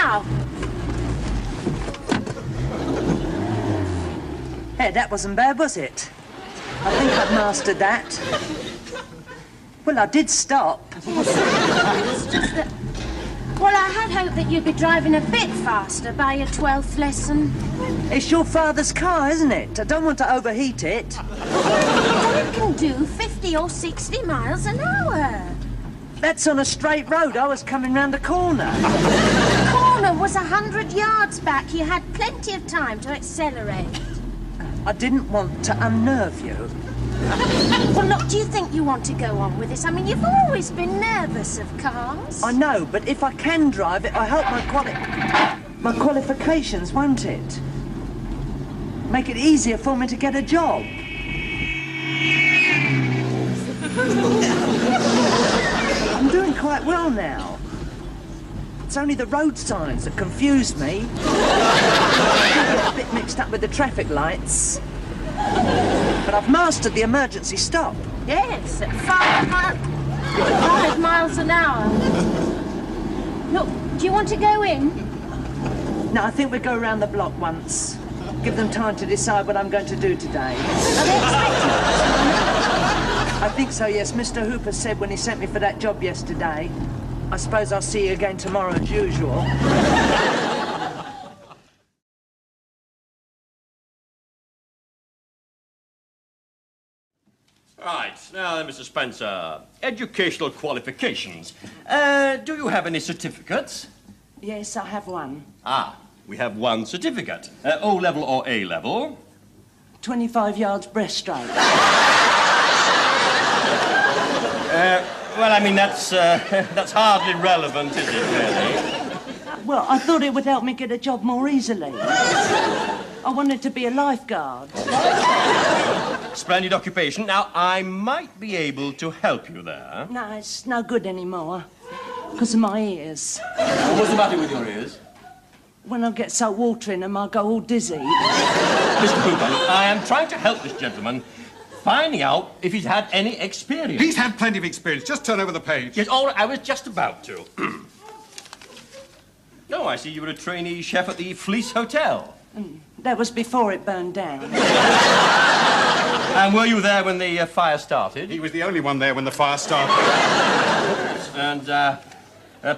now. Hey, that wasn't bad, was it? I think I've mastered that. Well, I did stop. It's just that... Well, I had hoped that you'd be driving a bit faster by your 12th lesson. It's your father's car, isn't it? I don't want to overheat it. Well, it can do 50 or 60 miles an hour. That's on a straight road. I was coming round the corner. The corner was 100 yards back. You had plenty of time to accelerate. I didn't want to unnerve you. Well, look, do you think you want to go on with this? I mean, you've always been nervous of cars. I know, but if I can drive it, I hope my qualifications, won't it? Make it easier for me to get a job. I'm doing quite well now. It's only the road signs that confuse me. I get a bit mixed up with the traffic lights. But I've mastered the emergency stop. Yes, at 5 miles an hour. Look, do you want to go in? No, I think we'll go around the block once. Give them time to decide what I'm going to do today. Are they expecting us? I think so, yes. Mr. Hooper said when he sent me for that job yesterday. I suppose I'll see you again tomorrow as usual. Right, now then, Mr. Spencer. Educational qualifications. Do you have any certificates? Yes, I have one. Ah, we have one certificate. O-level or A-level? 25 yards breaststroke. Well, I mean, that's hardly relevant, is it, really? Well, I thought it would help me get a job more easily. I wanted to be a lifeguard. Splendid occupation. Now, I might be able to help you there. No, it's no good anymore. Because of my ears. What's the matter with your ears? When I get so water in them, I go all dizzy. Mr. Hooper, I am trying to help this gentleman, finding out if he's had any experience. He's had plenty of experience. Just turn over the page. Yes, all right, I was just about to. Oh, I see you were a trainee chef at the Fleece Hotel. That was before it burned down. And were you there when the fire started? He was the only one there when the fire started. And,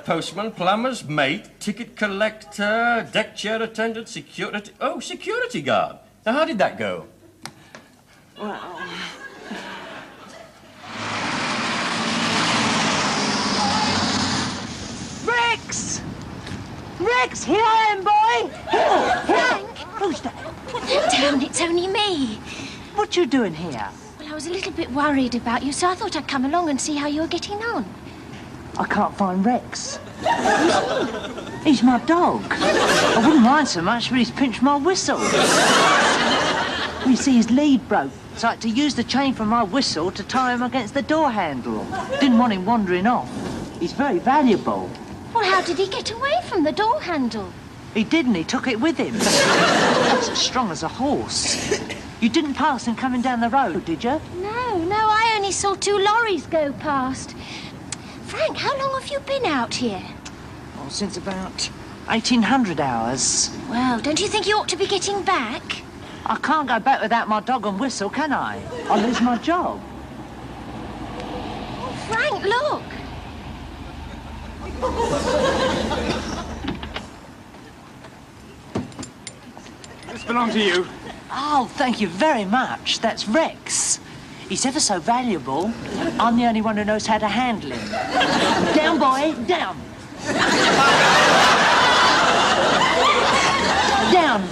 postman, plumber's mate, ticket collector, deck chair attendant, security... Oh, security guard. Now, how did that go? Well... Rex! Rex, here I am, boy! Frank! Who's that? Put that down, it's only me. What you doing here? Well, I was a little bit worried about you, so I thought I'd come along and see how you were getting on. I can't find Rex. He's my dog. I wouldn't mind so much, but he's pinched my whistle. You see, his lead broke, so I had to use the chain from my whistle to tie him against the door handle. Didn't want him wandering off. He's very valuable. Well, how did he get away from the door handle? He didn't. He took it with him. That's as strong as a horse. You didn't pass him coming down the road, did you? No, I only saw 2 lorries go past. Frank, how long have you been out here? Oh, since about 1800 hours. Well, don't you think you ought to be getting back? I can't go back without my dog and whistle, can I? I'll lose my job. Oh, Frank, look. This belongs to you. Oh, thank you very much. That's Rex. He's ever so valuable. I'm the only one who knows how to handle him. Down, boy, down. Down.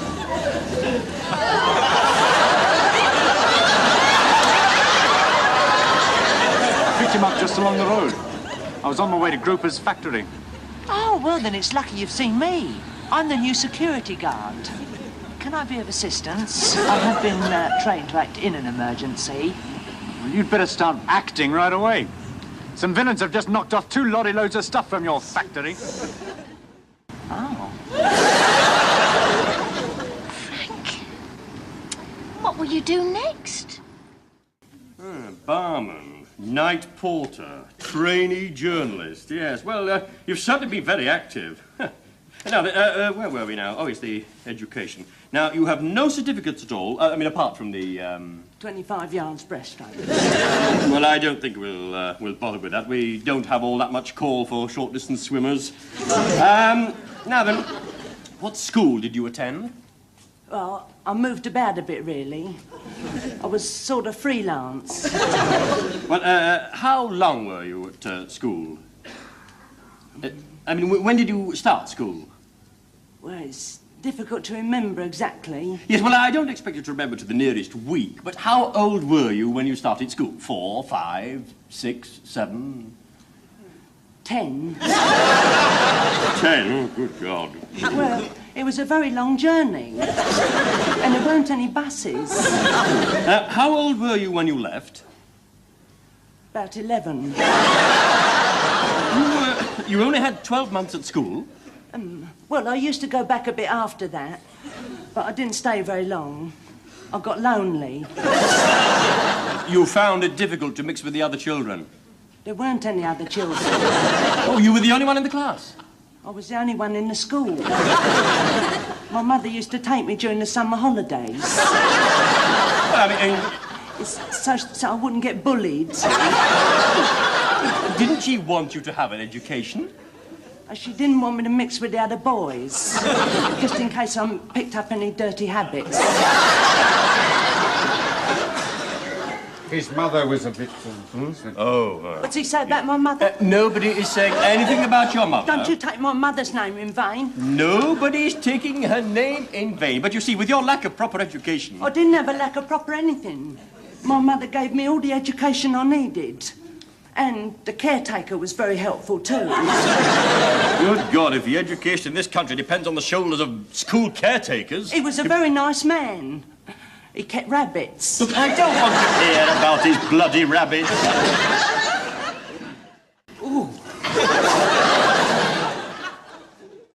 Picked him up just along the road. I was on my way to Groper's factory. Oh, well, then it's lucky you've seen me. I'm the new security guard. Can I be of assistance? I have been trained to act in an emergency. Well, you'd better start acting right away. Some villains have just knocked off 2 lorry loads of stuff from your factory. Oh. Frank, what will you do next? Barman, night porter, trainee journalist. Yes, well, you've certainly been very active. Now, where were we now? Oh, it's the education. Now, you have no certificates at all. I mean, apart from the, 25 yards breaststroke. Well, I don't think we'll bother with that. We don't have all that much call for short-distance swimmers. Now then, what school did you attend? Well, I moved about a bit, really. I was sort of freelance. Well, how long were you at school? I mean, when did you start school? Well, it's difficult to remember exactly. Yes, well, I don't expect you to remember to the nearest week, but how old were you when you started school? 4, 5, 6, 7? 10. 10? Oh, good God. Well, it was a very long journey. And there weren't any buses. How old were you when you left? About 11. You only had 12 months at school? Well, I used to go back a bit after that, but I didn't stay very long. I got lonely. You found it difficult to mix with the other children? There weren't any other children. Oh, you were the only one in the class? I was the only one in the school. My mother used to take me during the summer holidays. Well, I mean... It's so I wouldn't get bullied. Didn't she want you to have an education? She didn't want me to mix with the other boys, just in case I picked up any dirty habits. His mother was a bit... What's he say about my mother? Nobody is saying anything about your mother. Don't you take my mother's name in vain. Nobody's taking her name in vain. But you see, with your lack of proper education... I didn't have a lack of proper anything. My mother gave me all the education I needed. And the caretaker was very helpful, too. Good God, if the education in this country depends on the shoulders of school caretakers... He was a very nice man. He kept rabbits. Look, I don't want to hear about his bloody rabbits.